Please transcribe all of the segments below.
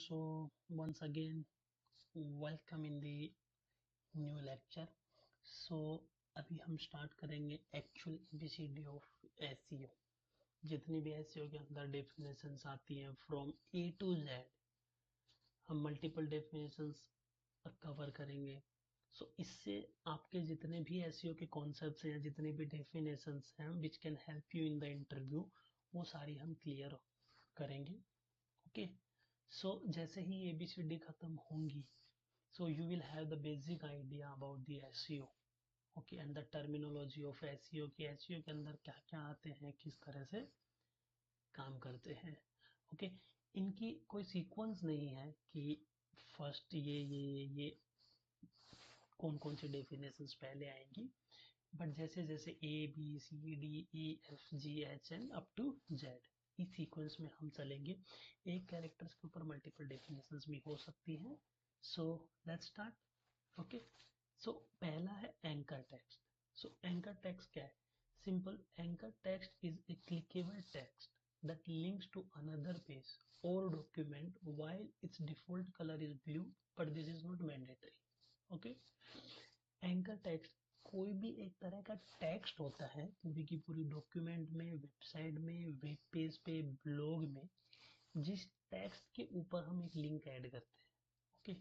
So once again, welcome in the new lecture. So अभी हम start करेंगे actual ABCD of SEO. जितनी भी एसईओ के अंदर डेफिनेशंस आती हैं फ्रॉम ए टू जेड, हम मल्टीपल डेफिनेशंस कवर करेंगे। इससे आपके जितने भी एसईओ के कॉन्सेप्ट्स हैं या जितने भी डेफिनेशंस हैं which can help you in the interview, वो सारी हम क्लियर करेंगे। ओके, सो जैसे ही एबीसीडी खत्म होंगी, so you will have the basic idea about the SEO, okay, and the terminology of SEO कि SEO के अंदर क्या क्या आते हैं, किस तरह से काम करते हैं। ओके, इनकी कोई सीक्वेंस नहीं है कि फर्स्ट ये कौन कौन सी डेफिनेशंस पहले आएंगी, बट जैसे जैसे A B C D E F G H and up to Z, इस सीक्वेंस में हम चलेंगे। एक कैरेक्टर्स के ऊपर मल्टीपल डेफिनेशंस भी हो सकती हैं। So let's start. ओके, सो पहला है एंकर टेक्स्ट। सो एंकर टेक्स्ट क्या है? Simple, anchor text is a clickable text that links to another page or document while its default color is blue, but this is not mandatory. Okay, anchor text कोई भी एक तरह का text होता है पूरी की पूरी डॉक्यूमेंट में, वेबसाइट में, वेब पेज पे, ब्लॉग में, जिस टेक्स्ट के ऊपर हम एक लिंक ऐड करते हैं। ओके,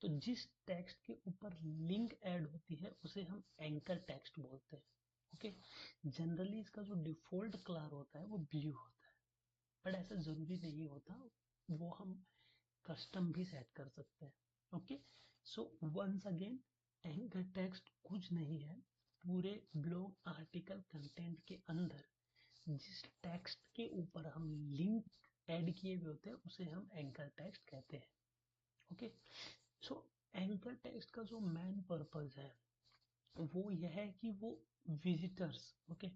तो जिस टेक्स्ट के ऊपर लिंक ऐड होती है उसे हम एंकर टेक्स्ट बोलते हैं। ओके, जनरली इसका जो डिफॉल्ट कलर होता है वो ब्लू होता है, बट ऐसा जरूरी नहीं होता, वो हम कस्टम भी सेट कर सकते हैं। Okay, so once again, anchor text कुछ नहीं है, पूरे ब्लॉग आर्टिकल कंटेंट के अंदर जिस टेक्स्ट के ऊपर हम लिंक ऐड किए हुए होते हैं उसे हम एंकर टेक्स्ट कहते हैं। ओके, सो एंकर टेक्स्ट का जो मेन पर्पस है वो यह है कि वो विजिटर्स, ओके,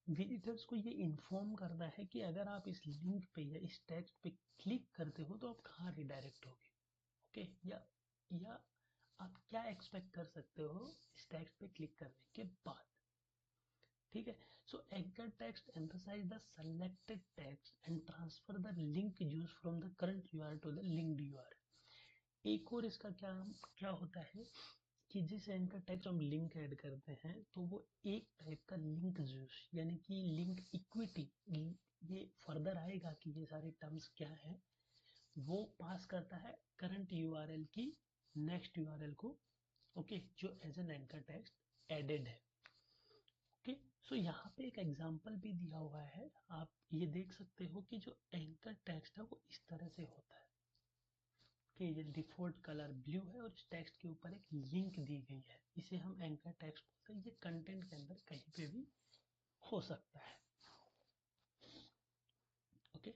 विजिटर्स को ये इन्फॉर्म करना है कि अगर आप इस लिंक पे या इस टेक्स्ट पे क्लिक करते हो तो आप कहाँ रिडायरेक्ट होगे। ओके, या आप क्या एक्सपेक्ट कर सकते हो इस टेक्स्ट पे क्लिक करने के बाद। ठीक है, so anchor text emphasize the selected text and transfer the link used from the current URL to the linked URL। एक और इसका क्या क्या होता है कि जिस एंकर टेक्स्ट हम लिंक ऐड करते हैं तो वो एक टाइप का लिंक यूज, यानी कि लिंक इक्विटी, ये फर्दर आएगा कि ये सारे टर्म्स क्या है, वो पास करता है करंट यूआरएल की नेक्स्ट यूआरएल को। ओके, जो as an anchor text added है। ओके, सो यहाँ पे एक एग्जांपल भी दिया हुआ है, आप ये देख सकते हो कि जो एंकर टेक्स्ट है वो इस तरह से होता है कि ये डिफॉल्ट कलर ब्लू है और इस टेक्स्ट के ऊपर एक लिंक दी गई है, इसे हम एंकर टेक्स्ट बोलते हैं। ये कंटेंट के अंदर कहीं पे भी हो सकता है। ओके,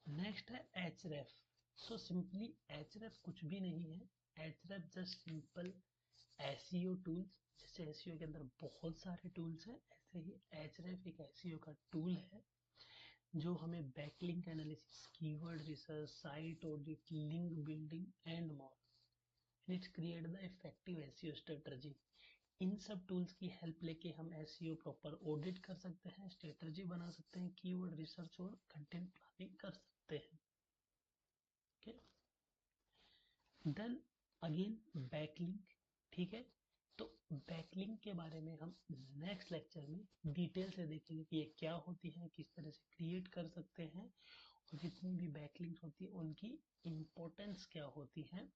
नेक्स्ट है एचरेफ। सो सिंपली एचरेफ कुछ भी नहीं है, एचरेफ जस्ट सिंपल एसईओ टूल्स। जैसे एसईओ के अंदर बहुत सारे टूल्स हैं, ऐसे ही एचरेफ एक एसईओ का टूल है जो हमें backlink analysis, keyword research, site audit, link building and more, it's create the effective SEO strategy. इन सब टूल्स की हेल्प लेके हम एसईओ प्रॉपर ऑडिट कर सकते हैं, स्ट्रेटजी बना सकते हैं, कीवर्ड रिसर्च और कंटेंट प्लानिंग कर सकते हैं। Okay, then again backlink. ठीक है, तो बैकलिंक के बारे में हम नेक्स्ट लेक्चर में डिटेल से देखेंगे कि ये क्या होती है, किस तरह से क्रिएट कर सकते हैं, और जितनी भी बैकलिंक्स होती है उनकी इम्पोर्टेंस क्या होती है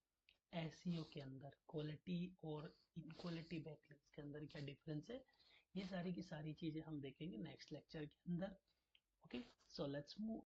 एसईओ के अंदर, क्वालिटी और इनक्वालिटी बैकलिंक्स के अंदर क्या डिफरेंस है, ये सारी की सारी चीजें हम देखेंगे नेक्स्ट लेक्चर के अंदर। Okay, so let's move